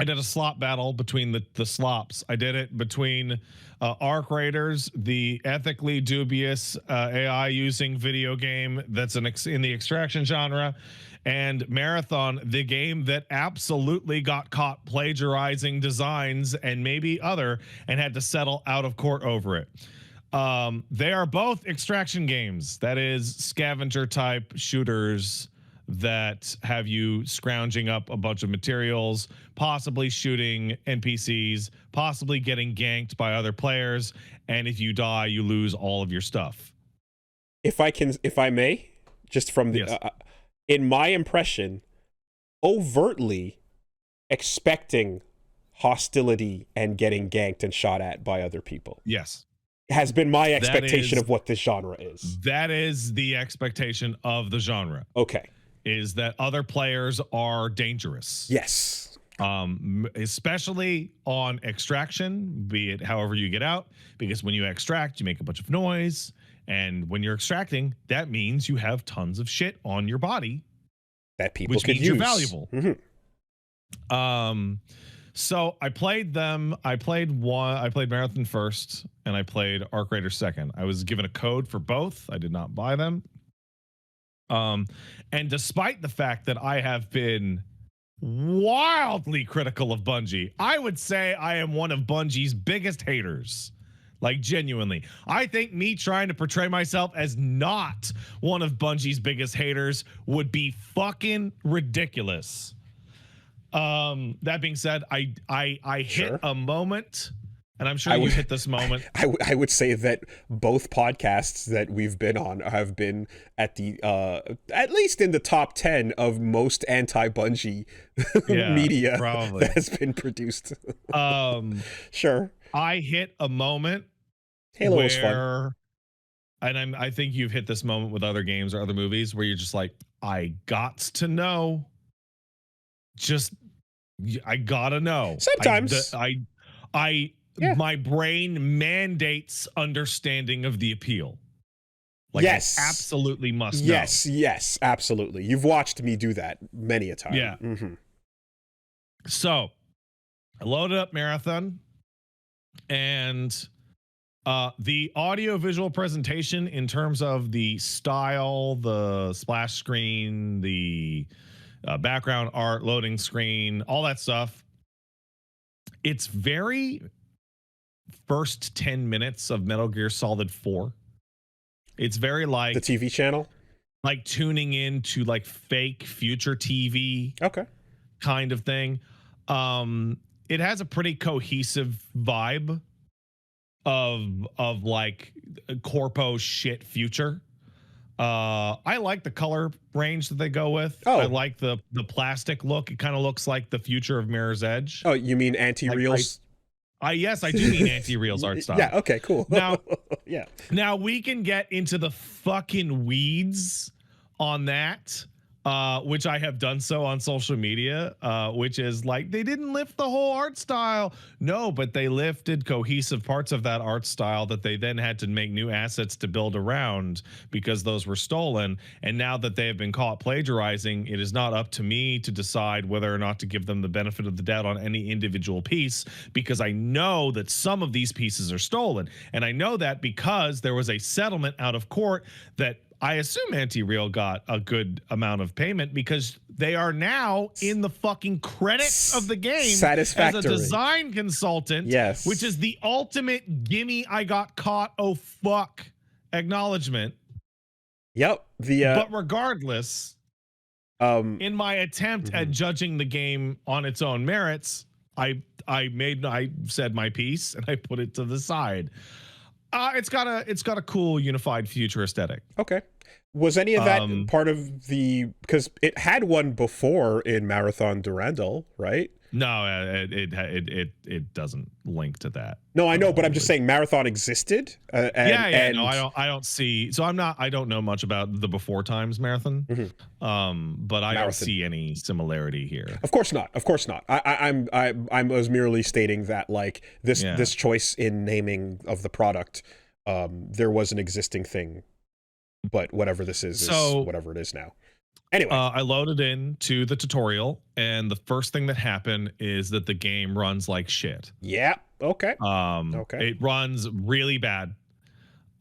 did a slop battle between the slops. I did it between Arc Raiders, the ethically dubious AI using video game that's in the extraction genre, and Marathon, the game that absolutely got caught plagiarizing designs and maybe other and had to settle out of court over it. They are both extraction games. That is scavenger type shooters that have you scrounging up a bunch of materials, possibly shooting NPCs, possibly getting ganked by other players, and if you die, you lose all of your stuff. If I may, just from the, yes. In my impression, overtly expecting hostility and getting ganked and shot at by other people. Yes. Has been my expectation of what this genre is. That is the expectation of the genre. Okay. Is that other players are dangerous. Yes. Especially on extraction, be it however you get out, because when you extract, you make a bunch of noise. And when you're extracting, that means you have tons of shit on your body that people which could means use. You're valuable. Mm-hmm. So I played them. I played Marathon first, and I played Arc Raider second. I was given a code for both. I did not buy them. And despite the fact that I have been wildly critical of Bungie, I would say I am one of Bungie's biggest haters. Like, genuinely. I think me trying to portray myself as not one of Bungie's biggest haters would be fucking ridiculous. That being said, I hit a moment, and I'm sure you hit this moment. I would say that both podcasts that we've been on have been at the at least in the top 10 of most anti-Bungie media that has been produced. Sure. I hit a moment Halo was fun. And I think you've hit this moment with other games or other movies where you're just like, I gots to know. I gotta know. Sometimes my brain mandates understanding of the appeal. Like, yes, I absolutely must know. Yes, absolutely. You've watched me do that many a time. Yeah. Mm-hmm. So I loaded up Marathon, and the audio visual presentation in terms of the style, the splash screen, the background art, loading screen, all that stuff. It's very first 10 minutes of Metal Gear Solid 4. It's very like the TV channel, like tuning into like fake future TV kind of thing. It has a pretty cohesive vibe of like corpo shit future. I like the color range that they go with. I like the plastic look. It kind of looks like the future of Mirror's Edge. Oh, you mean anti-reels? Yes, I do mean anti-reels art style. Yeah, okay, cool. Now, yeah. Now we can get into the fucking weeds on that, which I have done so on social media, which is like, they didn't lift the whole art style. No, but they lifted cohesive parts of that art style that they then had to make new assets to build around because those were stolen. And now that they have been caught plagiarizing, it is not up to me to decide whether or not to give them the benefit of the doubt on any individual piece, because I know that some of these pieces are stolen. And I know that because there was a settlement out of court that I assume Anti-Real got a good amount of payment, because they are now in the fucking credits of the game as a design consultant. Yes. Which is the ultimate gimme I got caught, oh fuck acknowledgement. Yep. But regardless, in my attempt at judging the game on its own merits, I said my piece and I put it to the side. It's got a cool unified future aesthetic. Okay. Was any of that part of the, because it had one before in Marathon Durandal, right? No, it doesn't link to that. No, I know, but I'm just saying Marathon existed. No, I don't see. So I don't know much about the before times Marathon. But I don't see any similarity here. Of course not. Of course not. I was merely stating that, like, this choice in naming of the product, there was an existing thing, but whatever this is whatever it is now. Anyway, I loaded into the tutorial, and the first thing that happened is that the game runs like shit. Yeah. Okay. Okay. It runs really bad.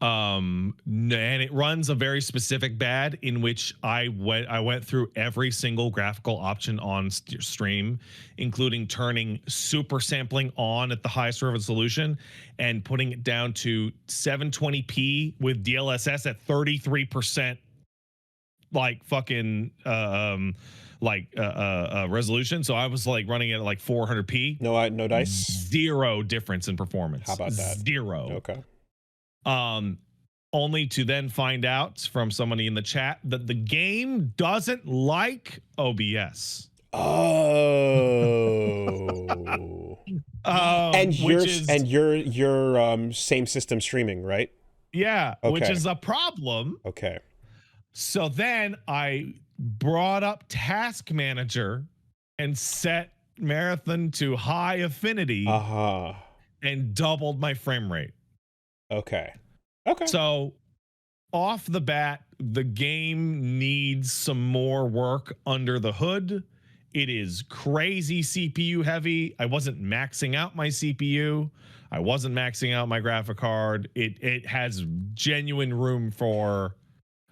And it runs a very specific bad in which I went through every single graphical option on stream, including turning super sampling on at the highest resolution and putting it down to 720p with DLSS at 33%, like fucking resolution. So I was like running it at like 400p. No dice. Zero difference in performance. How about that? Zero. Okay. Only to then find out from somebody in the chat that the game doesn't like OBS. Oh. And you're same system streaming, right? Yeah, okay. Which is a problem. Okay. So then I brought up Task Manager and set Marathon to high affinity and doubled my frame rate. Okay. Okay. So off the bat, the game needs some more work under the hood. It is crazy CPU heavy. I wasn't maxing out my CPU. I wasn't maxing out my graphic card. It has genuine room for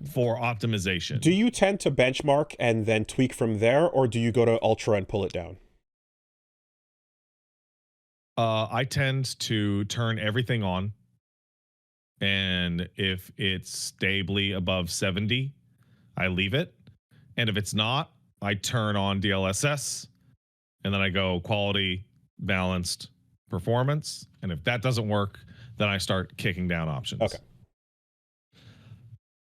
optimization. Do you tend to benchmark and then tweak from there, or do you go to Ultra and pull it down? I tend to turn everything on. And if it's stably above 70, I leave it. And if it's not, I turn on DLSS. And then I go quality, balanced, performance. And if that doesn't work, then I start kicking down options. Okay.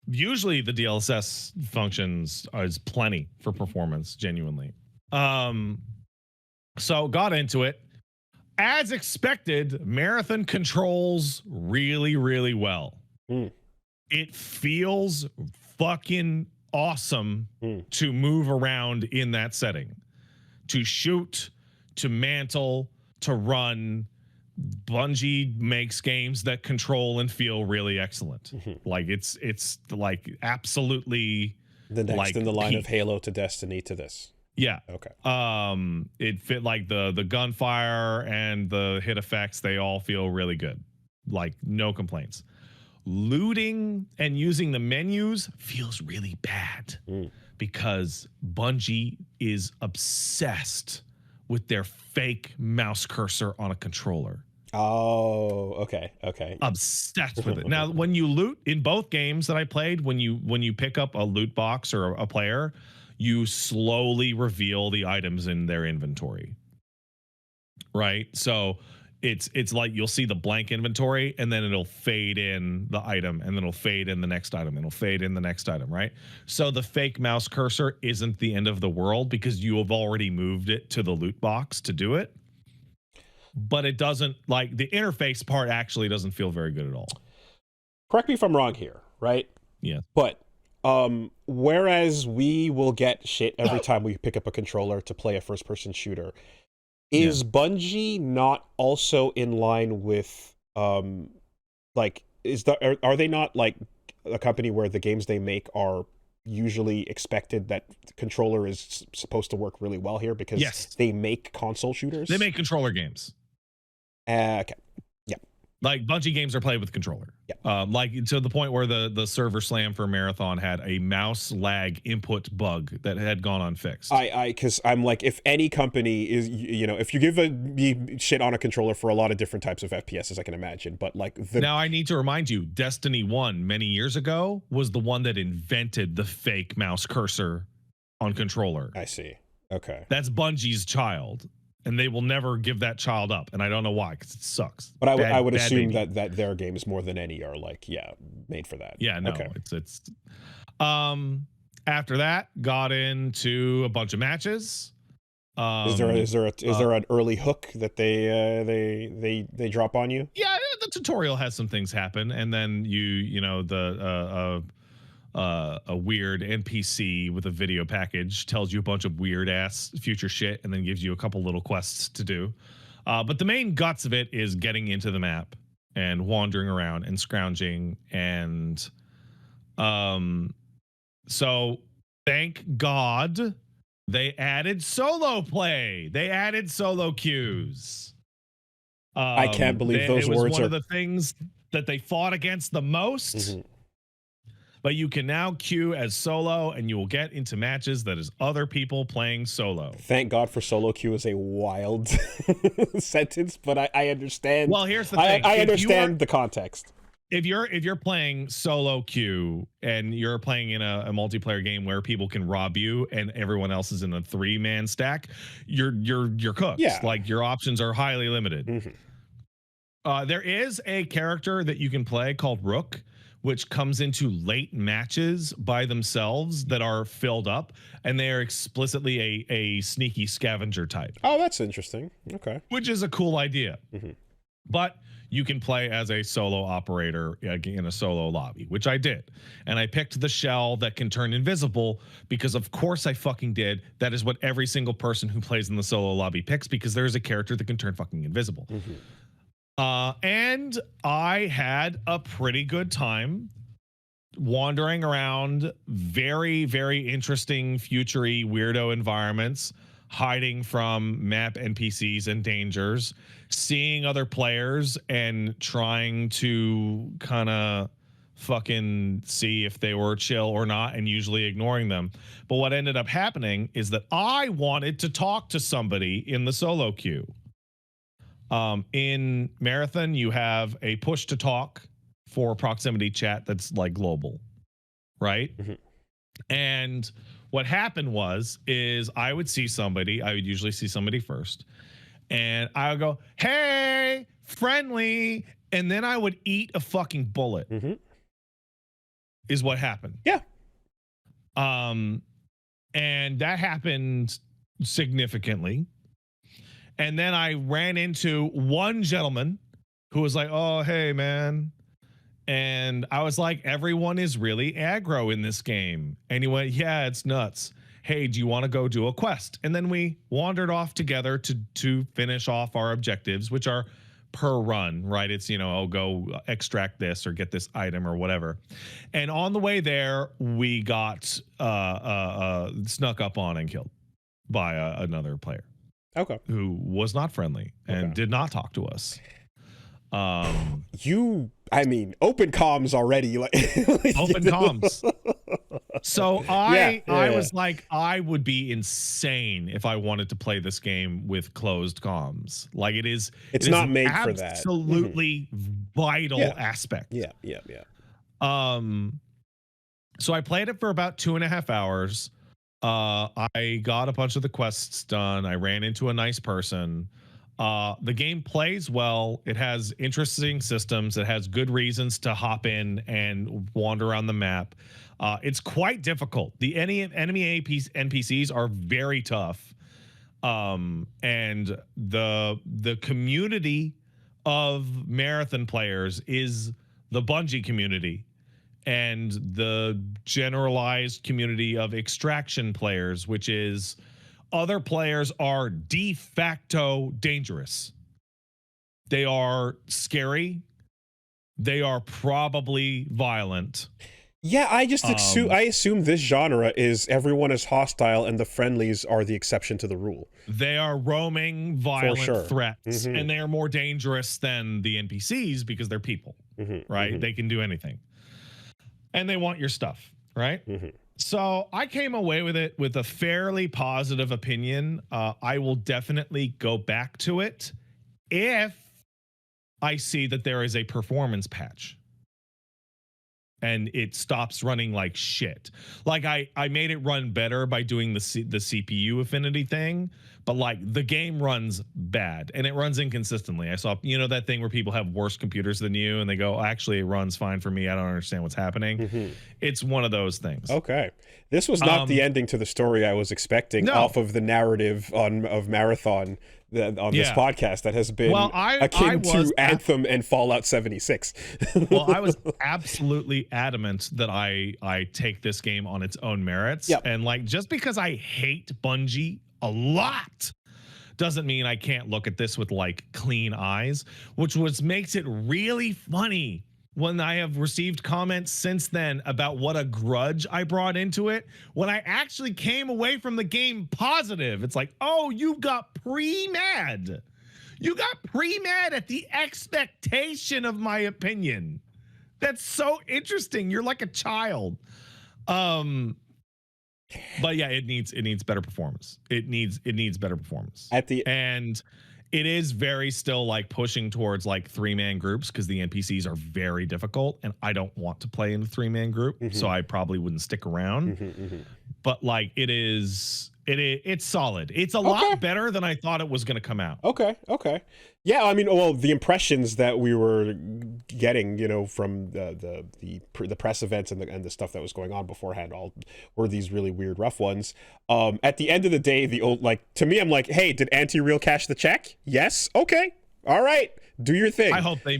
Usually the DLSS functions is plenty for performance, genuinely. So got into it. As expected, Marathon controls really, really well. It feels fucking awesome to move around in that setting. To shoot, to mantle, to run. Bungie makes games that control and feel really excellent. Like it's like absolutely the next like in the line of Halo to Destiny to this. Yeah. Okay. It fit like the gunfire and the hit effects, they all feel really good. Like no complaints. Looting and using the menus feels really bad because Bungie is obsessed with their fake mouse cursor on a controller. Oh, okay. Okay. Obsessed with it. Now, when you loot in both games that I played, when you pick up a loot box or a player, you slowly reveal the items in their inventory. Right? So it's like you'll see the blank inventory and then it'll fade in the item and then it'll fade in the next item and it'll fade in the next item, right? So the fake mouse cursor isn't the end of the world because you have already moved it to the loot box to do it. But it doesn't, like, the interface part actually doesn't feel very good at all. Correct me if I'm wrong here, right? Yeah. But whereas we will get shit every time we pick up a controller to play a first-person shooter, is Bungie not also in line with like are they not like a company where the games they make are usually expected that the controller is supposed to work really well here because they make console shooters? They make controller games. Okay. Yeah. Like Bungie games are played with controller. Yeah. Like to the point where the server slam for Marathon had a mouse lag input bug that had gone unfixed. Because I'm like, if any company is, you know, if you give me shit on a controller for a lot of different types of FPSs, I can imagine. But like now I need to remind you, Destiny 1 many years ago was the one that invented the fake mouse cursor on controller. I see. Okay. That's Bungie's child. And they will never give that child up, and I don't know why, because it sucks. But I would assume that their games more than any are like made for that. Yeah, no, it's after that got into a bunch of matches. Is there an early hook that they drop on you? Yeah, the tutorial has some things happen, and then a weird NPC with a video package tells you a bunch of weird ass future shit and then gives you a couple little quests to do. But the main guts of it is getting into the map and wandering around and scrounging. And so thank God they added solo play. They added solo queues. I can't believe those it was words one are... of the things that they fought against the most. Mm-hmm. But you can now queue as solo, and you will get into matches that is other people playing solo. Thank God for solo queue is a wild sentence, but I understand. Well, here's the thing. I understand the context. If you're playing solo queue and you're playing in a multiplayer game where people can rob you and everyone else is in a 3-man stack, you're cooked. Yeah. Like, your options are highly limited. Mm-hmm. There is a character that you can play called Rook, which comes into late matches by themselves that are filled up, and they are explicitly a sneaky scavenger type. Oh, that's interesting. Okay. Which is a cool idea. Mm-hmm. But you can play as a solo operator in a solo lobby, which I did. And I picked the shell that can turn invisible because, of course, I fucking did. That is what every single person who plays in the solo lobby picks, because there's a character that can turn fucking invisible. Mm-hmm. And I had a pretty good time wandering around very, very interesting, future-y, weirdo environments, hiding from map NPCs and dangers, seeing other players and trying to kind of fucking see if they were chill or not, and usually ignoring them. But what ended up happening is that I wanted to talk to somebody in the solo queue. In Marathon, you have a push to talk for proximity chat that's like global, right? Mm-hmm. And what happened is I would see somebody, I would usually see somebody first, and I would go, hey, friendly, and then I would eat a fucking bullet. Mm-hmm. Is what happened. Yeah. And that happened significantly. And then I ran into one gentleman who was like, oh, hey, man. And I was like, everyone is really aggro in this game. And he went, yeah, it's nuts. Hey, do you want to go do a quest? And then we wandered off together to finish off our objectives, which are per run, right? It's, go extract this or get this item or whatever. And on the way there, we got snuck up on and killed by another player. Okay. Who was not friendly and did not talk to us. Open comms already. Like open comms. So I was like, I would be insane if I wanted to play this game with closed comms. Like, it's not made for that. Absolutely vital aspect. Yeah. So I played it for about 2.5 hours. I got a bunch of the quests done. I ran into a nice person. The game plays well. It has interesting systems. It has good reasons to hop in and wander around the map. It's quite difficult. The enemy NPCs are very tough. And the community of Marathon players is the Bungie community, and the generalized community of Extraction players, which is other players are de facto dangerous. They are scary. They are probably violent. Yeah, I just assume this genre is everyone is hostile and the friendlies are the exception to the rule. They are roaming violent threats, and they are more dangerous than the NPCs because they're people, right? They can do anything. And they want your stuff, right? So I came away with it with a fairly positive opinion. I will definitely go back to it if I see that there is a performance patch and it stops running like shit. Like I made it run better by doing the CPU affinity thing, but like the game runs bad and it runs inconsistently. I saw, that thing where people have worse computers than you and they go, actually it runs fine for me. I don't understand what's happening. It's one of those things. Okay. This was not the ending to the story I was expecting off of the narrative of Marathon on this podcast that has been akin to Anthem and Fallout 76. Well, I was absolutely adamant that I take this game on its own merits. And like, just because I hate Bungie a lot doesn't mean I can't look at this with like clean eyes, which makes it really funny when I have received comments since then about what a grudge I brought into it, when I actually came away from the game positive, it's like, oh, you got pre-mad. You got pre-mad at the expectation of my opinion. That's so interesting. You're like a child. But yeah, it needs better performance. It needs better performance. And it is very still like pushing towards like 3-man groups because the NPCs are very difficult and I don't want to play in a 3-man group, so I probably wouldn't stick around. But like it's solid. It's a lot better than I thought it was going to come out. Okay. Yeah, I mean, well, the impressions that we were getting, you know, from the press events and the stuff that was going on beforehand, all were these really weird, rough ones. At the end of the day, to me, I'm like, hey, did Anti-Real cash the check? Yes. Okay. All right. Do your thing. I hope they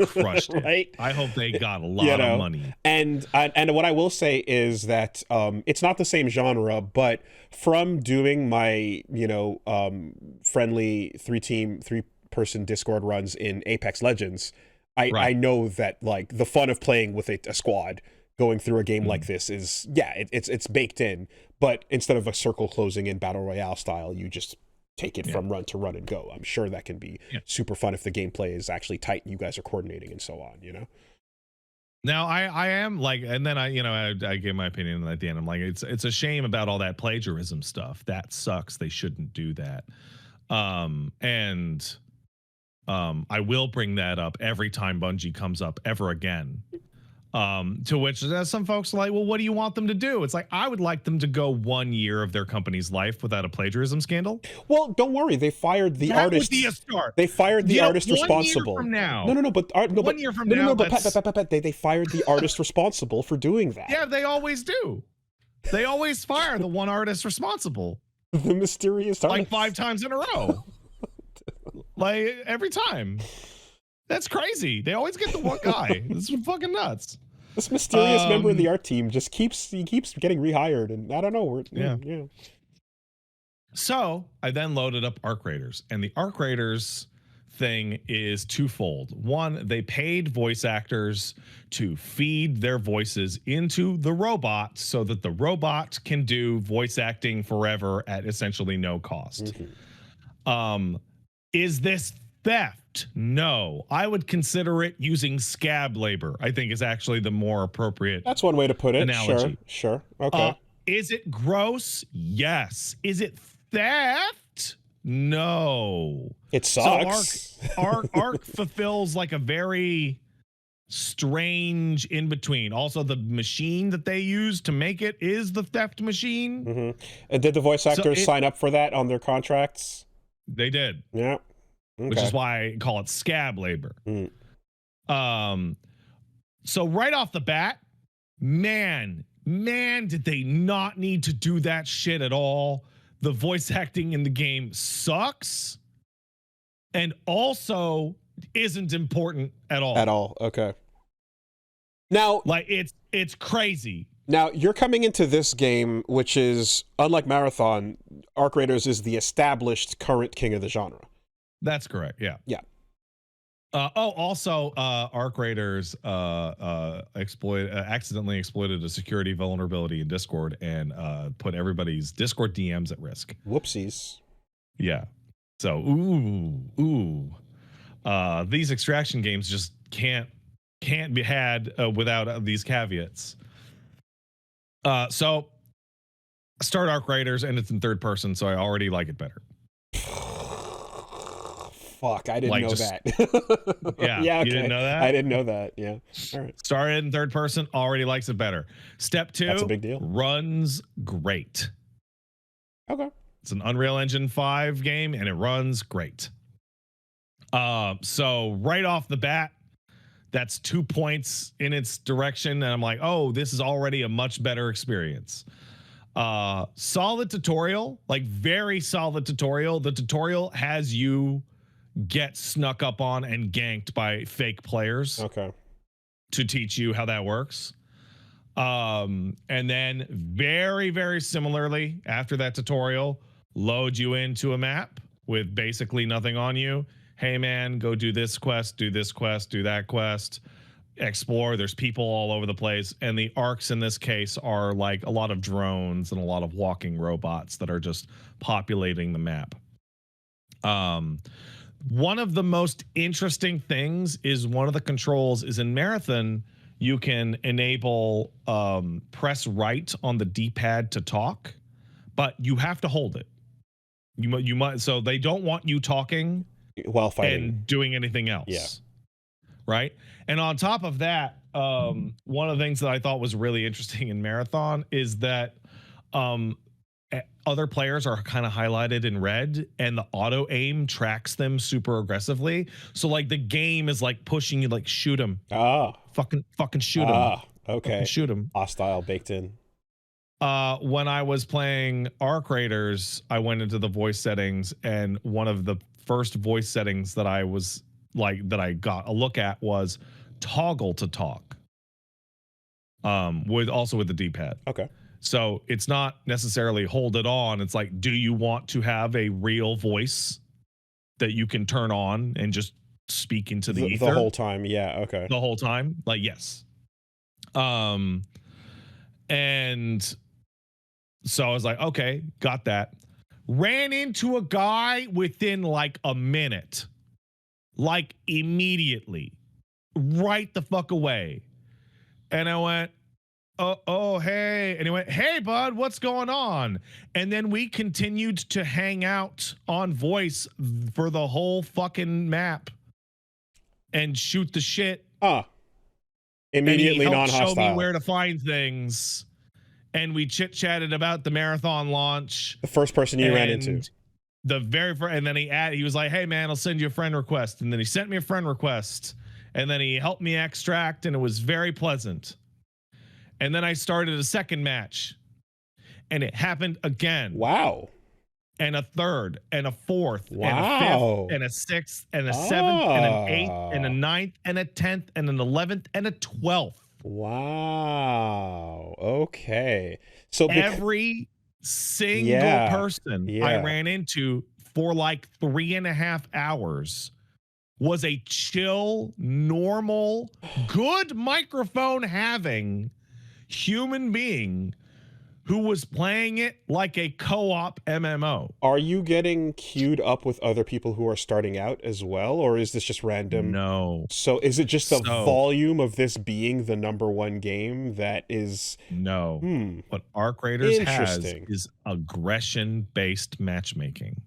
crushed it. Right? I hope they got a lot of money. And what I will say is that it's not the same genre, but from doing my friendly 3-person Discord runs in Apex Legends, I know that like the fun of playing with a squad going through a game like this is it's baked in. But instead of a circle closing in battle royale style, you just take it from run to run and go. I'm sure that can be super fun if the gameplay is actually tight and you guys are coordinating and so on, you know? Now I am like, and then I gave my opinion at the end. I'm like, it's a shame about all that plagiarism stuff. That sucks. They shouldn't do that. I will bring that up every time Bungie comes up ever again. To which some folks are like, well, what do you want them to do? It's like, I would like them to go 1 year of their company's life without a plagiarism scandal. Well, don't worry. They fired the artist. That would be a start. They fired the artist responsible. 1 year from now. No, but 1 year from now. But they fired the artist responsible for doing that. Yeah, they always do. They always fire the one artist responsible. The mysterious artist. Like 5 times in a row. Like every time. That's crazy. They always get the one guy. It's fucking nuts. This mysterious member of the art team just keeps getting rehired, and I don't know. So I then loaded up Arc Raiders, and the Arc Raiders thing is twofold. One, they paid voice actors to feed their voices into the robot so that the robot can do voice acting forever at essentially no cost. Is this theft? No. I would consider it using scab labor, I think is actually the more appropriate. That's one way to put it. Analogy. Sure. Okay. Is it gross? Yes. Is it theft? No. It sucks. So Arc fulfills like a very strange in between. Also, the machine that they use to make it is the theft machine. And did the voice actors sign up for that on their contracts? They did. Yeah. Okay. Which is why I call it scab labor. So right off the bat, man, did they not need to do that shit at all. The voice acting in the game sucks and also isn't important at all. Okay. Now, like it's crazy. Now, you're coming into this game, which is, unlike Marathon, Arc Raiders is the established current king of the genre. That's correct. Yeah. Yeah. Also, Arc Raiders accidentally exploited a security vulnerability in Discord and put everybody's Discord DMs at risk. Whoopsies. Yeah. So, these extraction games just can't be had without these caveats. So, start Arc Raiders and it's in third person, so I already like it better. Fuck, I didn't know that. Yeah, okay. You didn't know that? I didn't know that, yeah. All right. Started in third person, already likes it better. Step 2, that's a big deal. Runs great. Okay. It's an Unreal Engine 5 game, and it runs great. So right off the bat, that's 2 points in its direction, and I'm like, oh, this is already a much better experience. Solid tutorial, like very solid tutorial. The tutorial has you get snuck up on and ganked by fake players to teach you how that works. And then very, very similarly, after that tutorial, load you into a map with basically nothing on you, hey man, go do this quest, do that quest, explore. There's people all over the place. And the arcs in this case are like a lot of drones and a lot of walking robots that are just populating the map. One of the most interesting things is one of the controls is in Marathon, you can enable press right on the D-pad to talk, but you have to hold it. You might, so they don't want you talking while fighting and doing anything else. Yeah. Right. And on top of that, one of the things that I thought was really interesting in Marathon is that other players are kind of highlighted in red and the auto aim tracks them super aggressively. So like the game is like pushing you, like shoot him. Fucking shoot him. Okay. Fucking shoot him. Hostile baked in. When I was playing Arc Raiders, I went into the voice settings, and one of the first voice settings that I was like, that I got a look at was toggle to talk. With the D-pad. Okay. So it's not necessarily hold it on. It's like, do you want to have a real voice that you can turn on and just speak into the ether? The whole time. Yeah. Okay. The whole time. Like, yes. And so I was like, okay, got that. Ran into a guy within like a minute, like immediately, right the fuck away. And I went, oh, hey. And he went, hey, bud, what's going on? And then we continued to hang out on voice for the whole fucking map and shoot the shit. Immediately non-hostile. Show me where to find things. And we chit-chatted about the Marathon launch. The first person you ran into. The very first, and then he was like, hey man, I'll send you a friend request. And then he sent me a friend request. And then he helped me extract, and it was very pleasant. And then I started a second match, and it happened again. Wow. And a third, and a fourth, wow. and a fifth, and a sixth, and a seventh, and an eighth, and a ninth, and a 10th, and an 11th, and a 12th. Wow. Okay. So every single person I ran into for like 3.5 hours was a chill, normal, good microphone having human being who was playing it like a co-op MMO. Are you getting queued up with other people who are starting out as well, or is this just random? No. So is it just the volume of this being the #1 game that is... No. What Arc Raiders has is aggression-based matchmaking.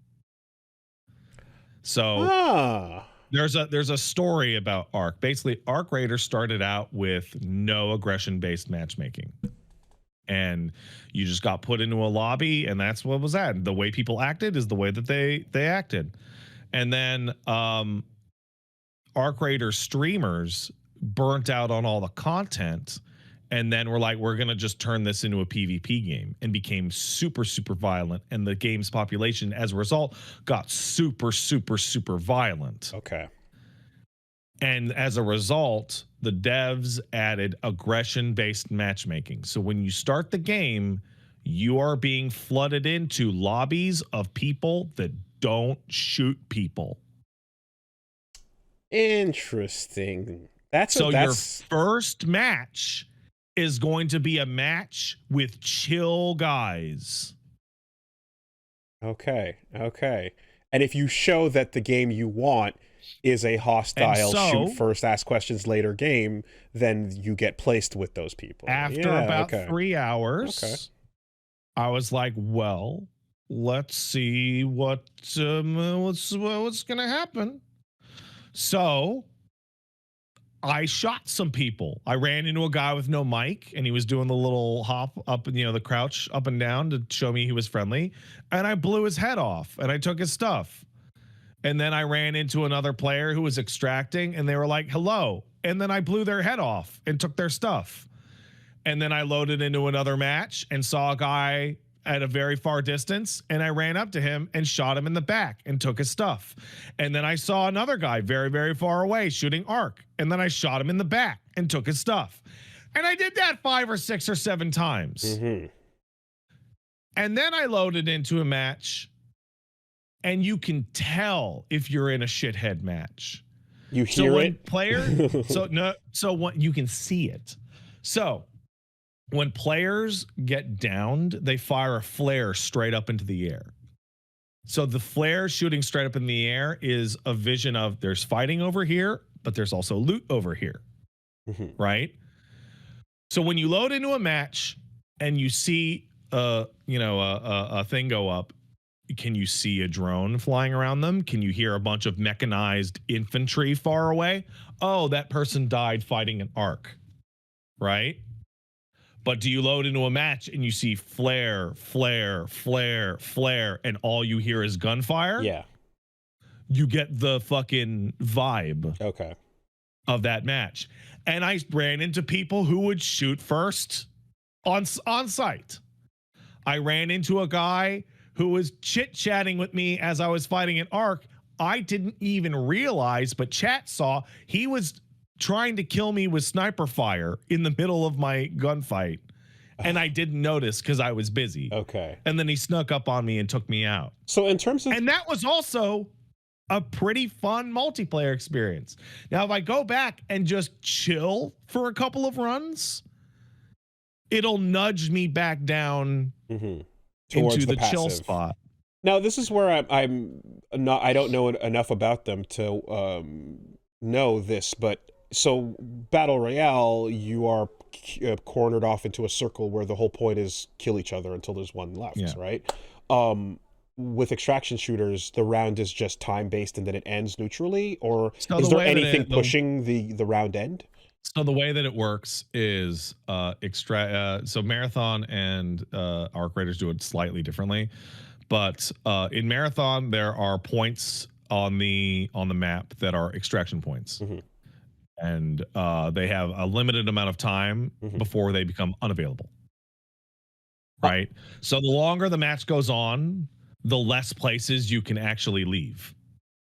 So there's a story about Arc. Basically, Arc Raiders started out with no aggression-based matchmaking. And you just got put into a lobby, and that's what was that. The way people acted is the way that they acted. And then Arc Raider streamers burnt out on all the content, and then we're like, we're gonna just turn this into a PvP game, and became super, super violent. And the game's population, as a result, got super, super, super violent. Okay. And as a result, the devs added aggression-based matchmaking. So when you start the game, you are being flooded into lobbies of people that don't shoot people. Interesting. Your first match is going to be a match with chill guys. Okay. And if you show that the game you want is a hostile shoot first, ask questions later game, then you get placed with those people. After about 3 hours, I was like, well, let's see what's gonna happen. So I shot some people. I ran into a guy with no mic, and he was doing the little hop up, the crouch up and down to show me he was friendly, and I blew his head off, and I took his stuff. And then I ran into another player who was extracting, and they were like, hello. And then I blew their head off and took their stuff. And then I loaded into another match and saw a guy at a very far distance, and I ran up to him and shot him in the back and took his stuff. And then I saw another guy very, very far away shooting arc, and then I shot him in the back and took his stuff. And I did that 5 or 6 or 7 times. And then I loaded into a match and you can tell if you're in a shithead match. You hear so what you can see it. So when players get downed, they fire a flare straight up into the air. So the flare shooting straight up in the air is a vision of there's fighting over here, but there's also loot over here. Right? So when you load into a match and you see a thing go up, can you see a drone flying around them? Can you hear a bunch of mechanized infantry far away? Oh, that person died fighting an arc. Right? But do you load into a match and you see flare, flare, flare, flare, and all you hear is gunfire? Yeah. You get the fucking vibe of that match. And I ran into people who would shoot first on site. I ran into a guy who was chit-chatting with me as I was fighting an arc. I didn't even realize, but chat saw he was trying to kill me with sniper fire in the middle of my gunfight. And I didn't notice because I was busy. Okay. And then he snuck up on me and took me out. So in terms of... And that was also a pretty fun multiplayer experience. Now, if I go back and just chill for a couple of runs, it'll nudge me back down into the chill spot. Now, this is where I'm not... I don't know enough about them to know this, but... So, Battle Royale, you are cornered off into a circle where the whole point is kill each other until there's one left, right? With extraction shooters, the round is just time-based and then it ends neutrally? Or is there anything pushing the round end? So the way that it works is so Marathon and Arc Raiders do it slightly differently. But in Marathon, there are points on the map that are extraction points. And they have a limited amount of time before they become unavailable. Right? So the longer the match goes on, the less places you can actually leave.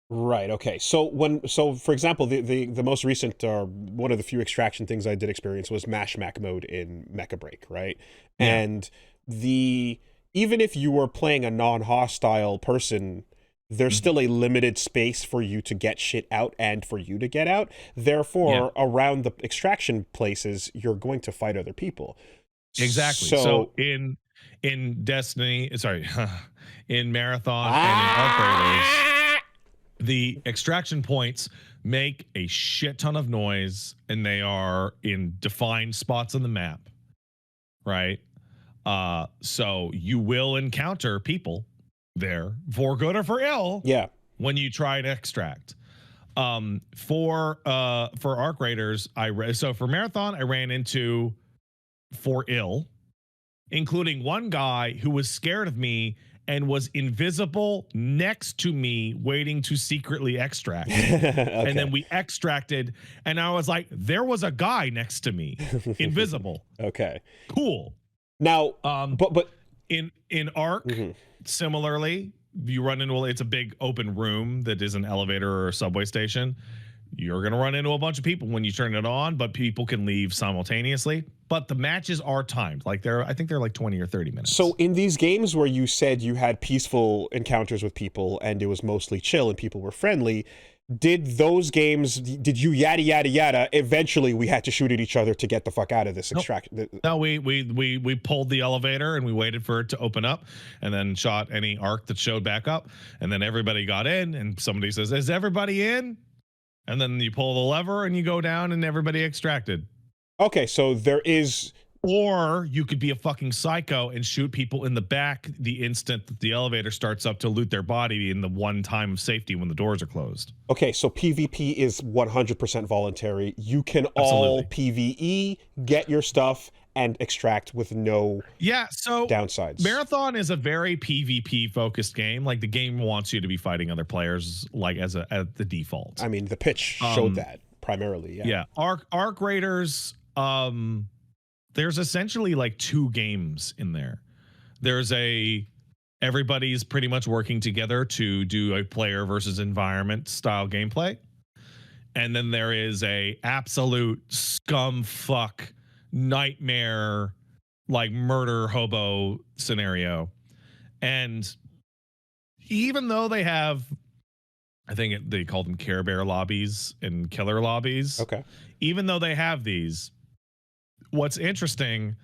Right. Okay. So for example, the most recent one of the few extraction things I did experience was Mash Mac mode in Mecha Break, right? Yeah. And even if you were playing a non-hostile person, there's still a limited space for you to get shit out and for you to get out. Therefore, around the extraction places, you're going to fight other people. Exactly. So in Destiny, in Marathon and in Arc Raiders, the extraction points make a shit ton of noise, and they are in defined spots on the map, right? So you will encounter people there for good or for ill. Yeah. When you try to extract. For Arc Raiders, so for Marathon, I ran into for ill, including one guy who was scared of me and was invisible next to me waiting to secretly extract. And then we extracted, and I was like, there was a guy next to me, invisible. Okay. Cool. Now, but in Arc, similarly, you run into it's a big open room that is an elevator or a subway station. You're going to run into a bunch of people when you turn it on, but people can leave simultaneously. But the matches are timed. I think they're like 20 or 30 minutes. So in these games where you said you had peaceful encounters with people and it was mostly chill and people were friendly, did you yada yada yada? Eventually, we had to shoot at each other to get the fuck out of this extraction. No, we pulled the elevator and we waited for it to open up, and then shot any arc that showed back up, and then everybody got in, and somebody says, "Is everybody in?" And then you pull the lever and you go down, and everybody extracted. Okay, so there is. Or you could be a fucking psycho and shoot people in the back the instant that the elevator starts up to loot their body in the one time of safety when the doors are closed. Okay, so PvP is 100% voluntary. You can all PvE, get your stuff, and extract with no downsides. Marathon is a very PvP focused game. Like, the game wants you to be fighting other players like at the default. I mean, the pitch showed that primarily. Yeah. Arc Raiders, there's essentially like two games in there. There's everybody's pretty much working together to do a player versus environment style gameplay. And then there is a absolute scum fuck nightmare, like murder hobo scenario. And even though they have, I think they call them Care Bear lobbies and killer lobbies. Okay. Even though they have these, what's interesting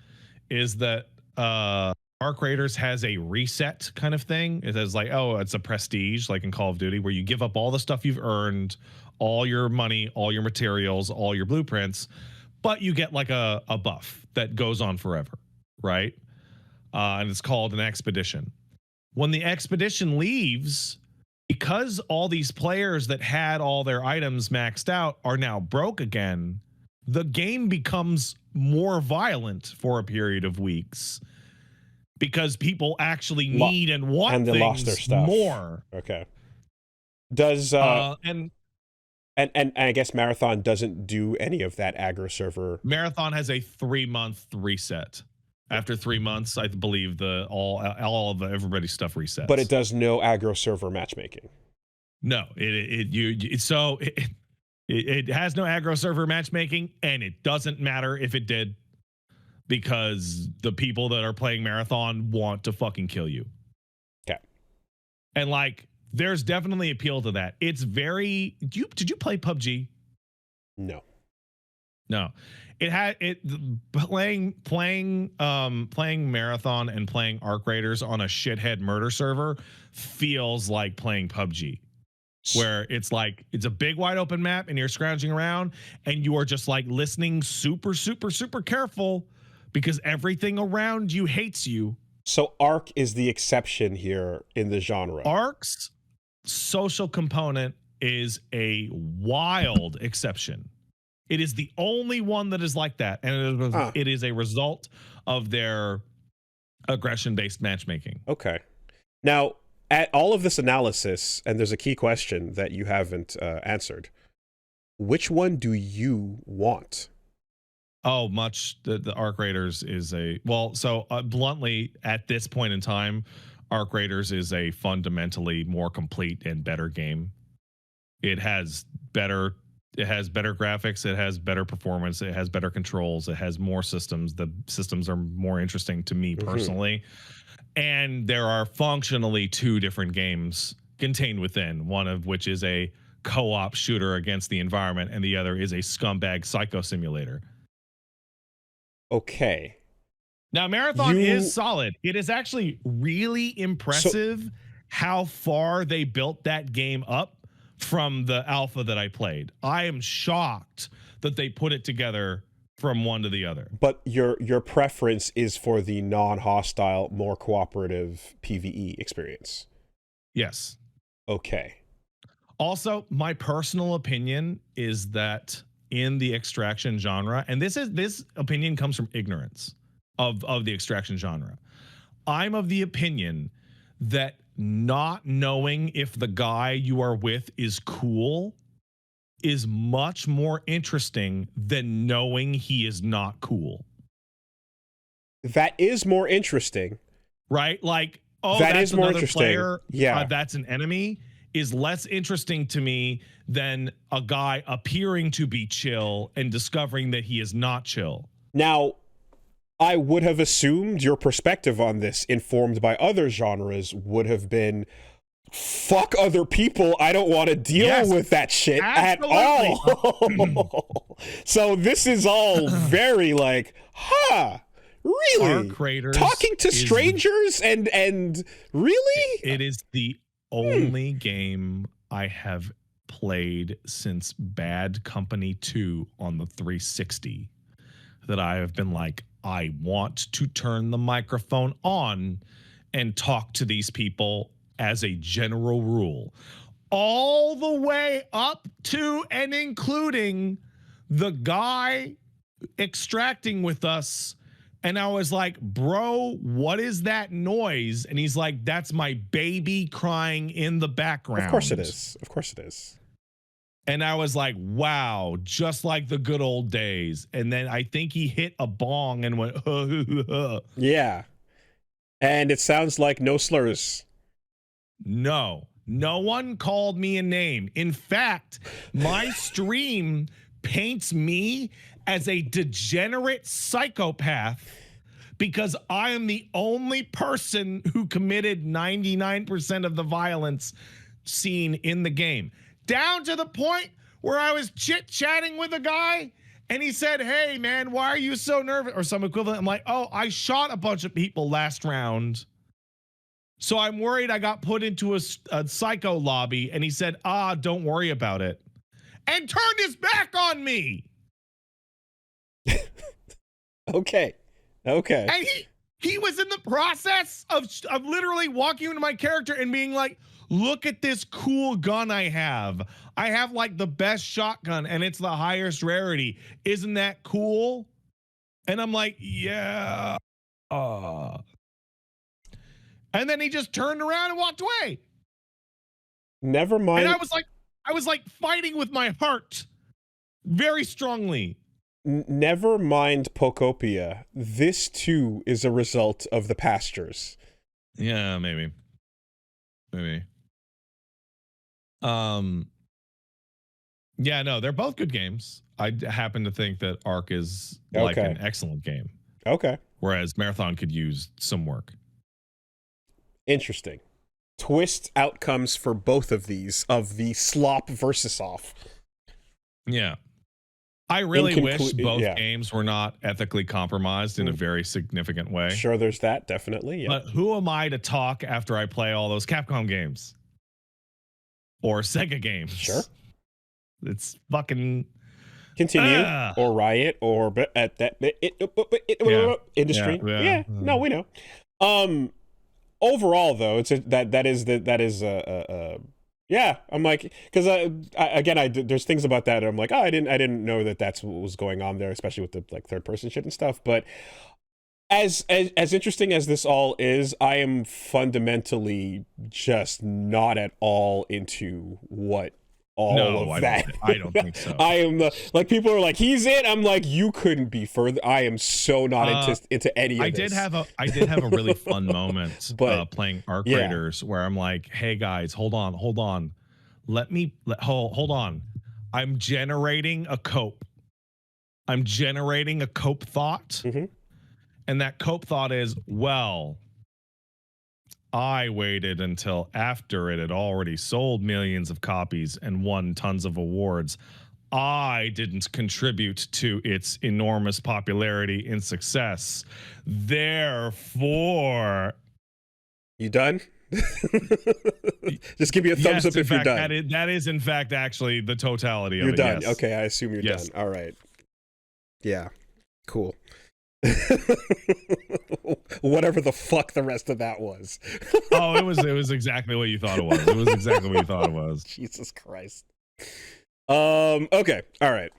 is that Arc Raiders has a reset kind of thing. It has like, oh, it's a prestige, like in Call of Duty, where you give up all the stuff you've earned, all your money, all your materials, all your blueprints, but you get like a buff that goes on forever, right? And it's called an expedition. When the expedition leaves, because all these players that had all their items maxed out are now broke again, the game becomes more violent for a period of weeks because people actually need and want and they things lost their stuff more. Okay. Does and I guess Marathon doesn't do any of that aggro server. Marathon has a 3-month reset. After 3 months, I believe all of everybody's stuff resets. But it does no aggro server matchmaking. No, it has no aggro server matchmaking, and it doesn't matter if it did, because the people that are playing Marathon want to fucking kill you. Okay. And like, there's definitely appeal to that. It's very. Did you play PUBG? No. It had playing Marathon and playing Arc Raiders on a shithead murder server feels like playing PUBG, where it's like it's a big wide open map and you're scrounging around and you are just like listening super careful because everything around you hates you. So Arc is the exception here in the genre. Arc's social component is a wild exception. It is the only one that is like that, and it is a result of their aggression-based matchmaking. Okay. Now, at all of this analysis, and there's a key question that you haven't answered. Which one do you want? Oh, much. The Arc Raiders is a... Well, so bluntly, at this point in time, Arc Raiders is a fundamentally more complete and better game. It has better graphics, it has better performance, it has better controls, it has more systems. The systems are more interesting to me personally. And there are functionally 2 different games contained within, one of which is a co-op shooter against the environment, and the other is a scumbag psycho simulator. Okay. Now, Marathon is solid. It is actually really impressive how far they built that game up from the alpha that I played. I am shocked that they put it together from one to the other. But your preference is for the non-hostile, more cooperative PvE experience. Yes. Okay. Also, my personal opinion is that in the extraction genre, and this opinion comes from ignorance of the extraction genre, I'm of the opinion that not knowing if the guy you are with is cool is much more interesting than knowing he is not cool. That is more interesting. Right? Like, oh, that that's is more another interesting. Player, yeah. That's an enemy is less interesting to me than a guy appearing to be chill and discovering that he is not chill. Now, I would have assumed your perspective on this, informed by other genres, would have been, fuck other people. I don't want to deal with that shit absolutely. At all. So this is all very like, really? Talking to strangers and really? It is the only game I have played since Bad Company 2 on the 360 that I have been like, I want to turn the microphone on and talk to these people as a general rule, all the way up to and including the guy extracting with us. And I was like, bro, what is that noise? And he's like, that's my baby crying in the background. Of course it is. Of course it is. And I was like, wow, just like the good old days. And then I think he hit a bong and went, yeah. And it sounds like no slurs. No one called me a name. In fact, my stream paints me as a degenerate psychopath because I am the only person who committed 99% of the violence seen in the game. Down to the point where I was chit-chatting with a guy and he said, "Hey man, why are you so nervous?" Or some equivalent. I'm like, "Oh, I shot a bunch of people last round, so I'm worried I got put into a psycho lobby." And he said, "Don't worry about it," and turned his back on me. Okay. And he was in the process of literally walking into my character and being like, "Look at this cool gun I have. I have like the best shotgun and it's the highest rarity. Isn't that cool?" And I'm like, "Yeah." And then he just turned around and walked away. Never mind. And I was like fighting with my heart very strongly. Never mind Pocopia. This too is a result of the pastures. Yeah, maybe. Yeah, no, they're both good games. I happen to think that Ark is like an excellent game. Okay. Whereas Marathon could use some work. Interesting. Twist outcomes for both of these, of the slop versus off. Yeah. I really wish both games were not ethically compromised in a very significant way. Sure, there's that, definitely. Yeah. But who am I to talk after I play all those Capcom games? Or Sega games? Sure. It's fucking... Continue, or Riot, or at that industry. Yeah, no, we know. Overall, though, it's yeah. I'm like, because there's things about that. I'm like, I didn't know that's what was going on there, especially with the like third person shit and stuff. But as interesting as this all is, I am fundamentally just not at all into what. I don't think so. I am like, people are like, he's it. I'm like, you couldn't be further. I am so not into any of this. I did have a really fun moment playing Arc Raiders where I'm like, hey guys, hold on. Hold on. I'm generating a cope. Thought. Mm-hmm. And that cope thought is, well, I waited until after it had already sold millions of copies and won tons of awards. I didn't contribute to its enormous popularity and success. Therefore... You done? Just give me a thumbs up if you're done. That is, in fact, actually the totality of it. You're done. Yes. Okay, I assume you're done. All right. Yeah. Cool. Whatever the fuck the rest of that was. Oh, it was exactly what you thought it was. It was exactly what you thought it was. Jesus Christ. Okay. All right.